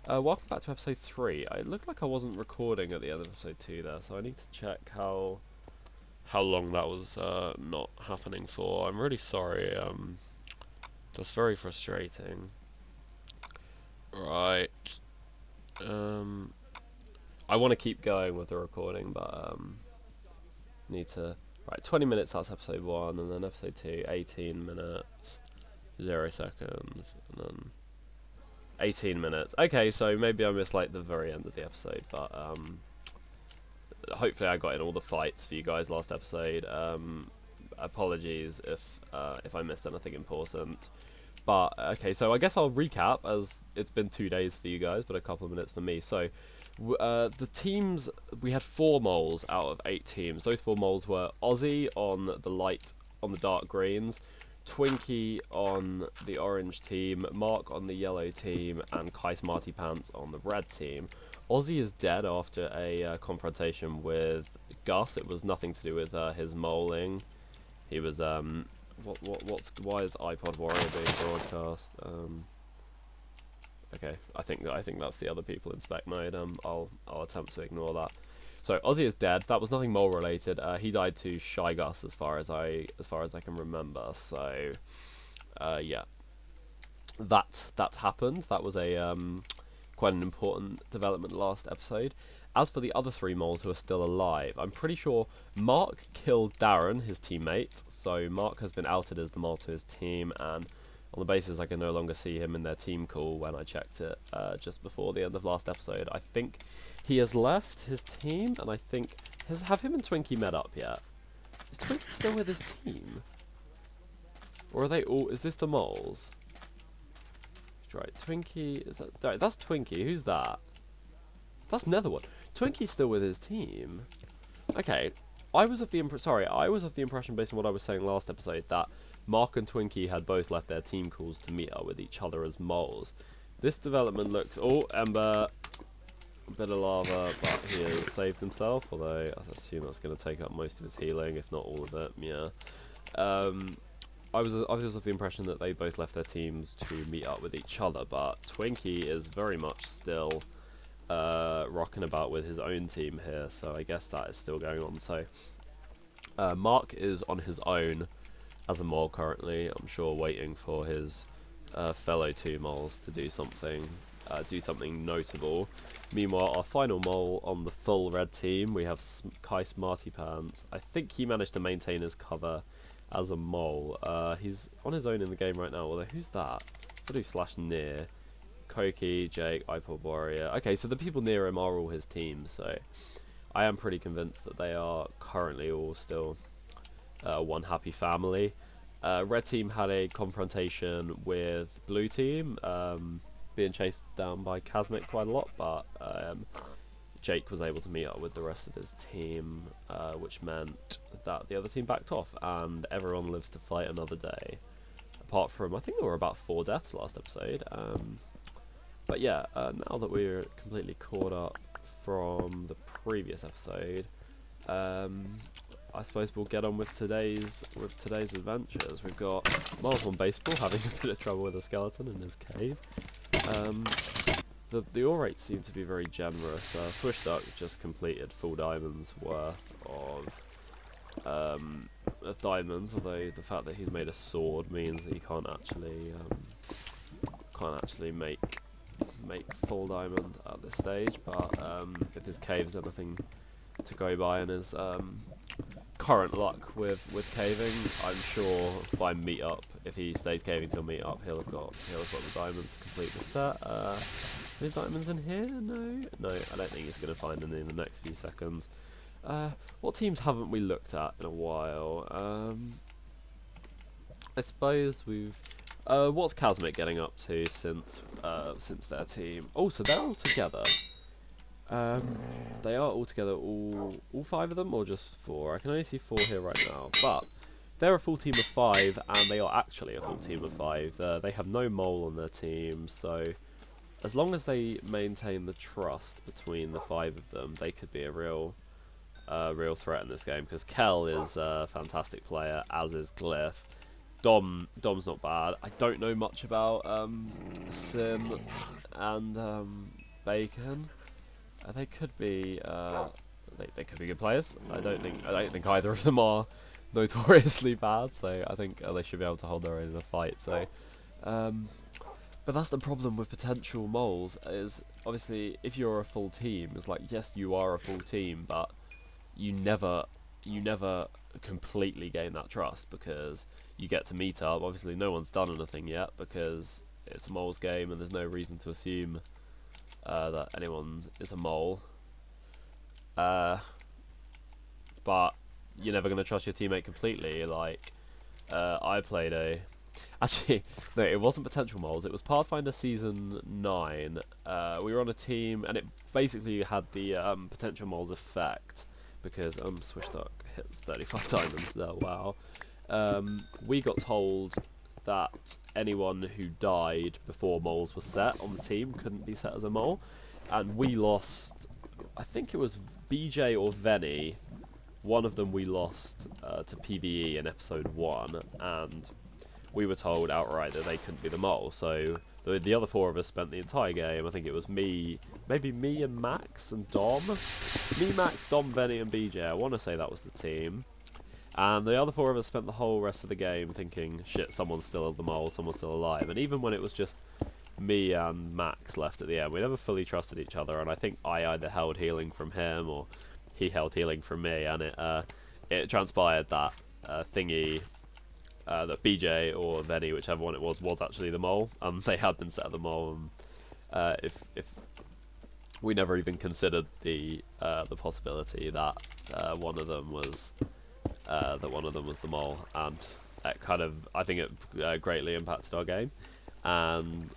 Welcome back to episode 3. It looked like I wasn't recording at the end of episode 2 there, so I need to check how long that was not happening for. I'm really sorry. That's very frustrating. Right. Um, I want to keep going with the recording, but need to. Right, 20 minutes. That's episode 1, and then episode 2, 18 minutes, 0 seconds, and then 18 minutes. Okay, so maybe I missed like the very end of the episode, but hopefully I got in all the fights for you guys last episode. Apologies if I missed anything important. But okay, so I guess I'll recap, as it's been 2 days for you guys, but a couple of minutes for me. So the teams, we had 4 moles out of 8 teams. Those 4 moles were Ozzy on the dark greens, Twinkie on the orange team, Mark on the yellow team, and Kai Smarty Pants on the red team. Ozzy is dead after a confrontation with Gus. It was nothing to do with his moling. He was why is iPod Warrior being broadcast? Okay, I think that's the other people in spec mode. I'll attempt to ignore that. So Ozzy is dead. That was nothing mole related. He died to Shy Gus, as far as I can remember. So yeah, that happened. That was a quite an important development last episode. As for the other 3 moles who are still alive, I'm pretty sure Mark killed Darren, his teammate, so Mark has been outed as the mole to his team, and on the basis I can no longer see him in their team call when I checked it just before the end of last episode. I think he has left his team, and I think... have him and Twinkie met up yet? Is Twinkie still with his team? Or are they all... is this the moles? Right, Twinkie... is that... right, that's Twinkie. Who's that? That's Netherone. Twinkie's still with his team. Okay, I was of the impression based on what I was saying last episode that Mark and Twinkie had both left their team calls to meet up with each other as moles. This development looks... oh, Ember. A bit of lava, but he has saved himself, although I assume that's going to take up most of his healing, if not all of it, yeah. I was of the impression that they both left their teams to meet up with each other, but Twinkie is very much still rocking about with his own team here, so I guess that is still going on. So Mark is on his own as a mole currently, I'm sure waiting for his fellow 2 moles to do something notable. Meanwhile, our final mole on the full red team, we have Kai Smarty Pants. I think he managed to maintain his cover as a mole. He's on his own in the game right now, although who's that? I'll do /near. Koki, Jake, iPod Warrior. Okay, so the people near him are all his team, so I am pretty convinced that they are currently all still one happy family. Red team had a confrontation with blue team, being chased down by Kazmik quite a lot, but Jake was able to meet up with the rest of his team, which meant that the other team backed off, and everyone lives to fight another day. Apart from, I think there were about 4 deaths last episode. But yeah, now that we're completely caught up from the previous episode, I suppose we'll get on with today's adventures. We've got Miles on baseball having a bit of trouble with a skeleton in his cave. The ore rates seem to be very generous. Swish Duck just completed full diamonds worth of diamonds, although the fact that he's made a sword means that he can't actually make full diamond at this stage. But if his cave is anything to go by in his current luck with caving, I'm sure by meet up, if he stays caving till meet up, he'll have got the diamonds to complete the set. Any diamonds in here? No, I don't think he's going to find any in the next few seconds. What teams haven't we looked at in a while? I suppose we've... what's Kazmik getting up to since their team? Oh, so they're all together. They are all together, all 5 of them, or just 4? I can only see 4 here right now, but they're a full team of 5, and they are actually a full team of 5. They have no mole on their team, so as long as they maintain the trust between the 5 of them, they could be a real threat in this game, because Kel is a fantastic player, as is Glyph. Dom's not bad. I don't know much about Sim and Bacon. They could be they could be good players. I don't think either of them are notoriously bad. So I think they should be able to hold their own in a fight. So, but that's the problem with potential moles. Is obviously if you're a full team, it's like yes you are a full team, but you never completely gain that trust because you get to meet up. Obviously no one's done anything yet because it's a moles game and there's no reason to assume that anyone is a mole. But you're never going to trust your teammate completely. Like, I played a... Actually, no, it wasn't Potential Moles. It was Pathfinder Season 9. We were on a team, and it basically had the Potential Moles effect. Because, Swish Duck hits 35 diamonds there, wow. We got told that anyone who died before moles were set on the team couldn't be set as a mole. And we lost... I think it was BJ or Venny. One of them we lost to PvE in episode 1, and we were told outright that they couldn't be the mole. So the other 4 of us spent the entire game. I think it was me, maybe me and Max and Dom. Me, Max, Dom, Venny and BJ. I want to say that was the team. And the other 4 of us spent the whole rest of the game thinking, shit, someone's still the mole, someone's still alive. And even when it was just me and Max left at the end, we never fully trusted each other. And I think I either held healing from him or he held healing from me. And it transpired that thingy, that BJ or Venny, whichever one it was actually the mole. They had been set at the mole. And if we never even considered the possibility that one of them was the mole, and that kind of, I think it greatly impacted our game. And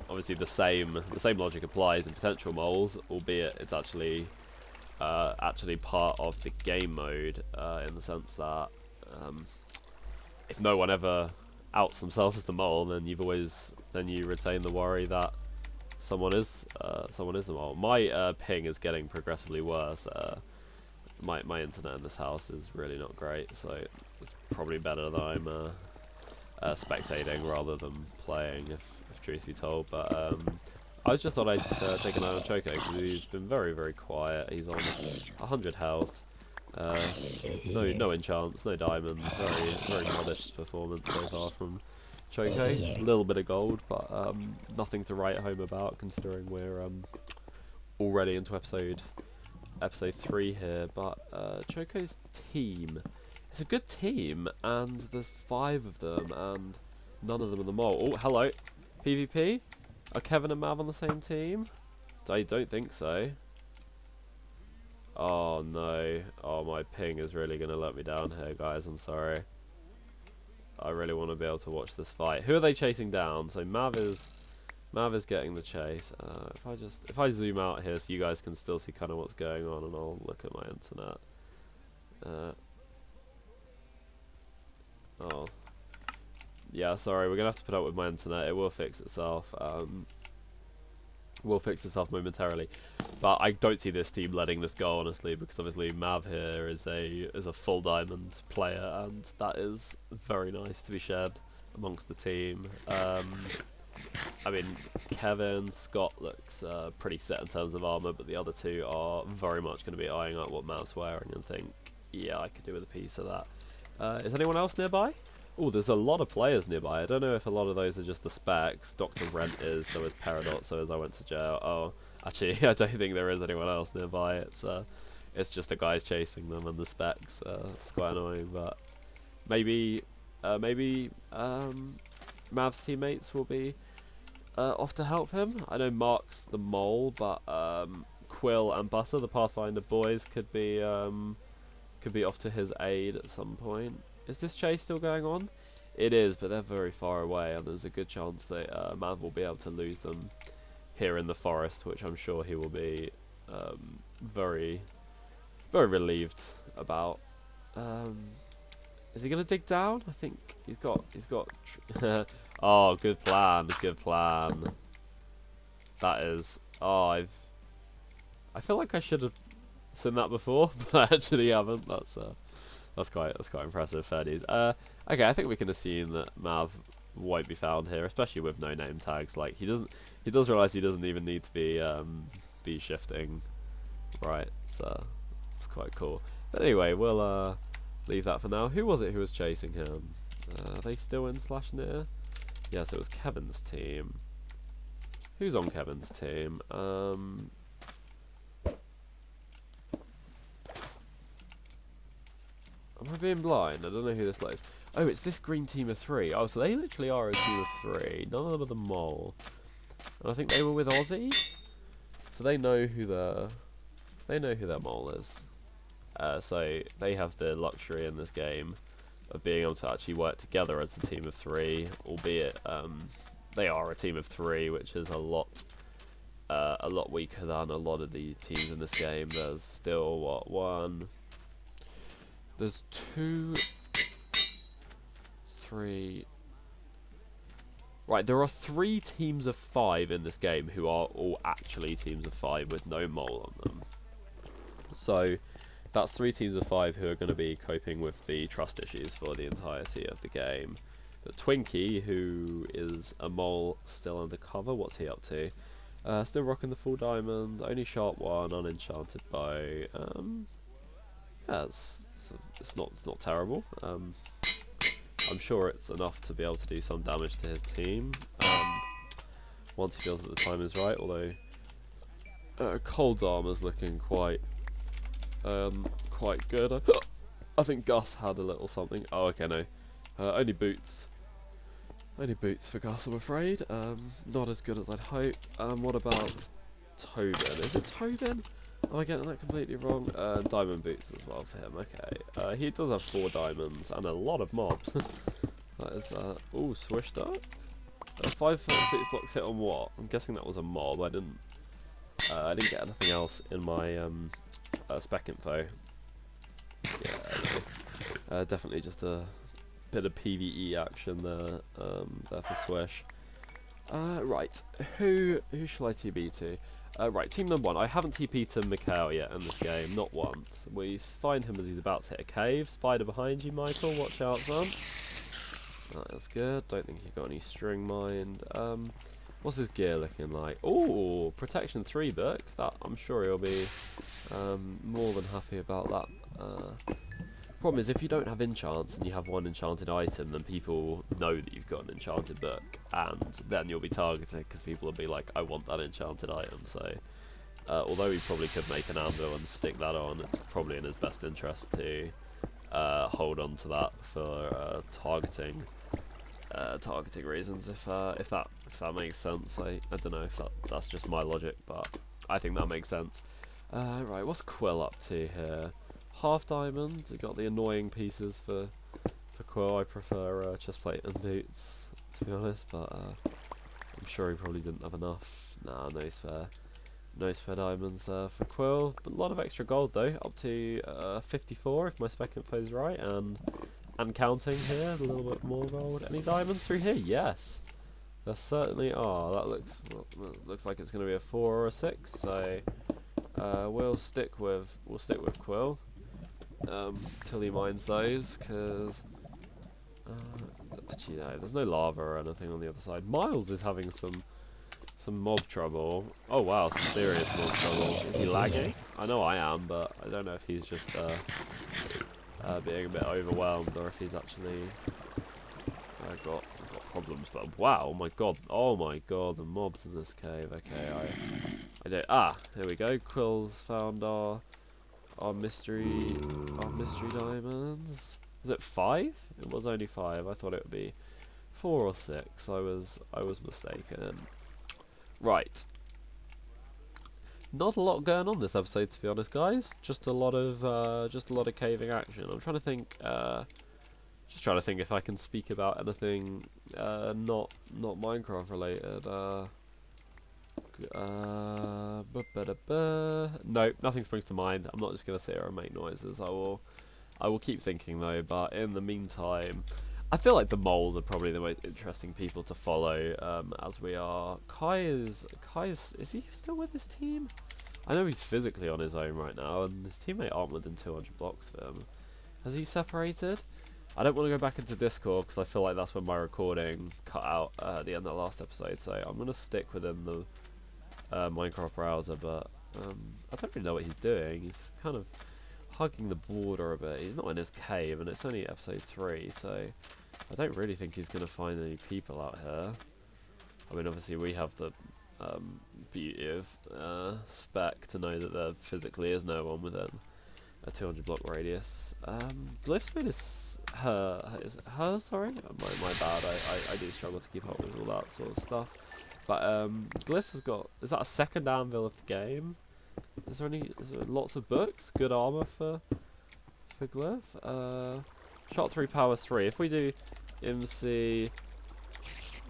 obviously the same logic applies in potential moles, albeit it's actually part of the game mode in the sense that if no one ever outs themselves as the mole, then you retain the worry that someone is the mole. My ping is getting progressively worse. My internet in this house is really not great, so it's probably better that I'm spectating rather than playing, if truth be told. But I just thought I'd take an eye on Choco because he's been very, very quiet. He's on 100 health, no enchants, no diamonds. Very, very modest performance so far from Choco. A little bit of gold, but nothing to write home about considering we're already into episode 3 here. But Choco's team, it's a good team, and there's 5 of them, and none of them are the mole. Oh, hello, PvP. Are Kevin and Mav on the same team? I don't think so. Oh no. Oh, my ping is really going to let me down here, guys. I'm sorry. I really want to be able to watch this fight. Who are they chasing down? So Mav is getting the chase. If I zoom out here so you guys can still see kind of what's going on, and I'll look at my internet. Oh. Yeah, sorry, we're going to have to put up with my internet. It will fix itself. Will fix itself momentarily. But I don't see this team letting this go, honestly, because obviously Mav here is a full diamond player, and that is very nice to be shared amongst the team. I mean, Kevin, Scott looks pretty set in terms of armor, but the other 2 are very much going to be eyeing up what Mav's wearing and think, yeah, I could do with a piece of that. Is anyone else nearby? Oh, there's a lot of players nearby. I don't know if a lot of those are just the specs. Dr. Rent is, so is Paradox, so is I Went to Jail. Oh, actually, I don't think there is anyone else nearby. It's just the guys chasing them and the specs. It's quite annoying, but maybe Mav's teammates will be off to help him. I know Mark's the mole, but Quill and Butter, the Pathfinder boys, could be off to his aid at some point. Is this chase still going on? It is, but they're very far away, and there's a good chance that Mav will be able to lose them here in the forest, which I'm sure he will be very, very relieved about. Is he going to dig down? I think he's got. Oh, good plan, good plan. That is. Oh, I feel like I should have seen that before, but I actually haven't. That's quite impressive, fair dues. Okay, I think we can assume that Mav won't be found here, especially with no name tags. Like he does realize he doesn't even need to be shifting, right? So it's quite cool. But anyway, we'll leave that for now. Who was it who was chasing him? Are they still in slash near? Yes, it was Kevin's team. Who's on Kevin's team? Am I being blind? I don't know who this is. Oh, it's this green team of 3. Oh, so they literally are a team of 3. None of them are the mole. And I think they were with Aussie. So they know who their mole is. So they have the luxury in this game of being able to actually work together as a team of 3, albeit they are a team of 3, which is a lot weaker than a lot of the teams in this game. There's still what, there's 2, 3. Right, there are 3 teams of 5 in this game who are all actually teams of 5 with no mole on them. So that's 3 teams of 5 who are going to be coping with the trust issues for the entirety of the game. But Twinkie, who is a mole still undercover, what's he up to? Still rocking the full diamond, only sharp 1, unenchanted bow. Yeah, it's not terrible. I'm sure it's enough to be able to do some damage to his team once he feels that the time is right. Although Cold's armor's looking quite good. I think Gus had a little something. Oh, okay, no. Only boots. Only boots for Gus, I'm afraid. Not as good as I'd hope. What about Tobin? Is it Tobin? Am I getting that completely wrong? Diamond boots as well for him. Okay. He does have 4 diamonds and a lot of mobs. That is, ooh, swish duck. 5 foot 6 blocks hit on what? I'm guessing that was a mob. I didn't get anything else in my spec info. Yeah, definitely just a bit of PvE action there. There for swish. Right, who shall I TP to? Right, team number 1. I haven't TP'd to Mikhail yet in this game, not once. We find him as he's about to hit a cave. Spider behind you, Michael. Watch out, son. That is good. Don't think he got any string mind. What's his gear looking like? Oh, protection 3 book. That I'm sure he'll be more than happy about that. Problem is, if you don't have enchants and you have 1 enchanted item, then people know that you've got an enchanted book, and then you'll be targeted because people will be like, I want that enchanted item. So although he probably could make an anvil and stick that on, it's probably in his best interest to hold on to that for targeting reasons, if that makes sense. I don't know if that's just my logic, but I think that makes sense. Right, what's Quill up to here? Half diamond. We got the annoying pieces for Quill. I prefer chestplate and boots, to be honest, but I'm sure he probably didn't have enough. Nah, no spare diamonds there for Quill. But a lot of extra gold though, up to 54 if my spec info is right, and counting here. A little bit more gold. Any diamonds through here? Yes, there certainly are. That looks like it's going to be a 4 or a 6. So we'll stick with Quill. Till he mines those, because actually no, there's no lava or anything on the other side. Miles is having some mob trouble. Oh wow, some serious mob trouble. Is he lagging? I know I am, but I don't know if he's just being a bit overwhelmed or if he's actually got problems. But wow, oh my god, the mobs in this cave. Okay, I don't. Here we go. Quill's found our mystery diamonds. Was it 5? It was only 5. I thought it would be 4 or 6. I was mistaken. Right. Not a lot going on this episode, to be honest, guys. Just a lot of caving action. I'm trying to think. Just trying to think if I can speak about anything not Minecraft related. No, nothing springs to mind. I'm not just gonna sit here and make noises. I will keep thinking though. But in the meantime, I feel like the moles are probably the most interesting people to follow. As we are. Kai is he still with his team? I know he's physically on his own right now, and his teammate aren't within 200 blocks of him. Has he separated? I don't want to go back into Discord because I feel like that's when my recording cut out at the end of the last episode. So I'm gonna stick within the Minecraft browser, but I don't really know what he's doing. He's kind of hugging the border a bit. He's not in his cave, and it's only episode 3, so I don't really think he's gonna find any people out here. I mean, obviously we have the beauty of SPEC to know that there physically is no one within a 200 block radius. Glyph's made her, sorry? My bad, I do struggle to keep up with all that sort of stuff. But Glyph has got, is that a second anvil of the game? Is there lots of books? Good armor for Glyph? Shot 3, power 3. If we do MC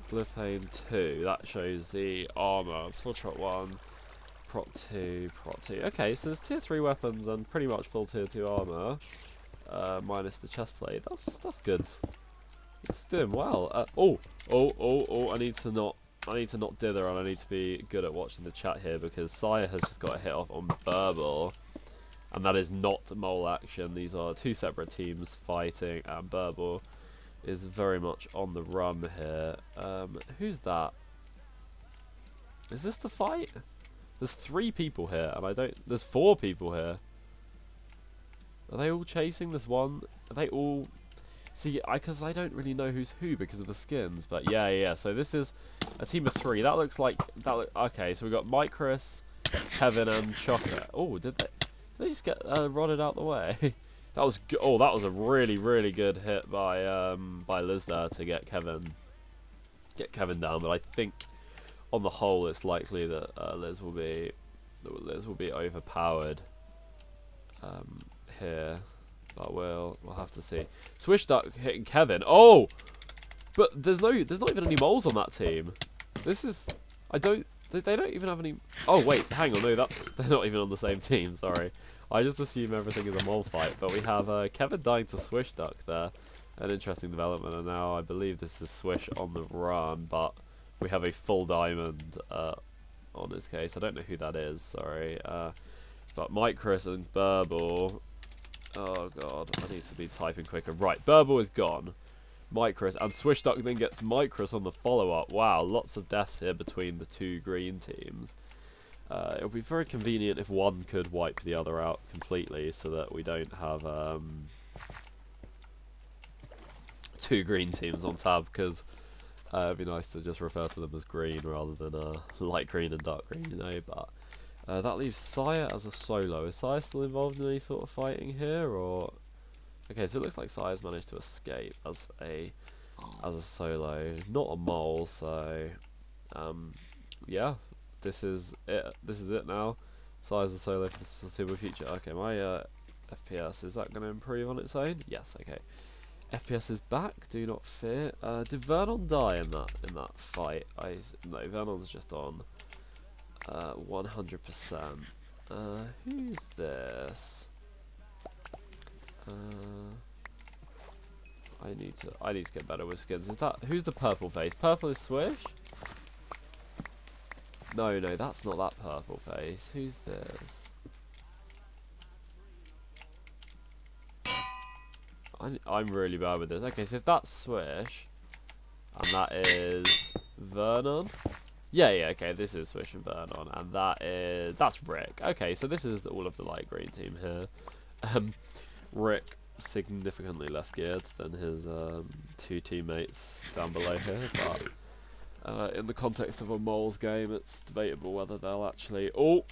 Glyph aim 2, that shows the armor. Full shot 1. Prop 2, prop 2. Okay, so there's tier 3 weapons and pretty much full tier 2 armor, minus the chest plate. That's good. It's doing well. I need to not dither, and I need to be good at watching the chat here because Sire has just got a hit off on Burble, and that is not mole action. These are 2 separate teams fighting, and Burble is very much on the run here. Who's that? Is this the fight? There's 3 people here, and there's 4 people here. Are they all chasing this one? Are they all... See, because I don't really know who's who because of the skins, but yeah, so this is a team of 3. That looks like... okay, so we got Mike, Chris, Kevin, and Chocolate. Oh, did they just get rodded out the way? That was that was a really, really good hit by Liz there to get Kevin down, but I think... on the whole, it's likely that Liz will be overpowered here, but we'll have to see. Swish Duck hitting Kevin. Oh, but there's not even any moles on that team. This is they don't even have any. Oh wait, hang on, no, they're not even on the same team. Sorry, I just assume everything is a mole fight. But we have Kevin dying to Swish Duck there. An interesting development, and now I believe this is Swish on the run, but we have a full diamond on his case. I don't know who that is, sorry. But Micros and Burble. Oh god, I need to be typing quicker. Right, Burble is gone. Micros, and Swish Duck then gets Micros on the follow-up. Wow, lots of deaths here between the 2 green teams. It would be very convenient if one could wipe the other out completely so that we don't have 2 green teams on tab, because it'd be nice to just refer to them as green rather than light green and dark green, you know. But that leaves Sire as a solo. Is Sire still involved in any sort of fighting here, or? Okay, so it looks like Sire's managed to escape as a solo, not a mole. So yeah, this is it. This is it now. Sire's a solo for the foreseeable future. Okay, my FPS, is that going to improve on its own? Yes. Okay. FPS is back, do not fear. Did Vernon die in that fight? No, Vernon's just on 100%. Who's this? I need to get better with skins. Who's the purple face? Purple is Swish? No, that's not that purple face. Who's this? I'm really bad with this. Okay, so if that's Swish, and that is Vernon. Yeah, okay, this is Swish and Vernon, and that's Rick. Okay, so this is all of the light green team here. Rick significantly less geared than his 2 teammates down below here, but in the context of a moles game, it's debatable whether they'll actually. Oh,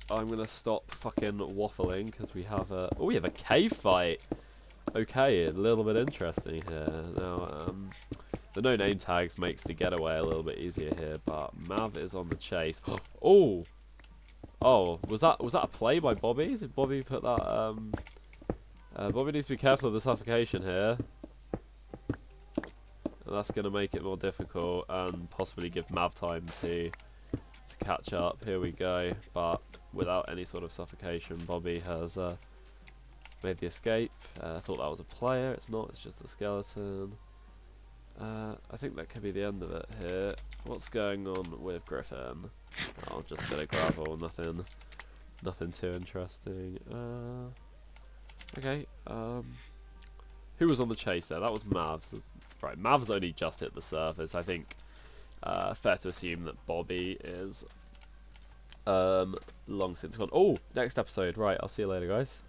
I'm gonna stop fucking waffling because we have a cave fight. Okay, a little bit interesting here. Now, the no-name tags makes the getaway a little bit easier here, but Mav is on the chase. Oh, was that a play by Bobby? Did Bobby put that? Bobby needs to be careful of the suffocation here. And that's going to make it more difficult and possibly give Mav time to catch up. Here we go, but without any sort of suffocation, Bobby has made the escape. I thought that was a player. It's not. It's just a skeleton. I think that could be the end of it here. What's going on with Griffin? Oh, just a bit of gravel. Nothing too interesting. Okay. Who was on the chase there? That was Mavs. Right, Mavs only just hit the surface. I think fair to assume that Bobby is long since gone. Oh, next episode. Right, I'll see you later, guys.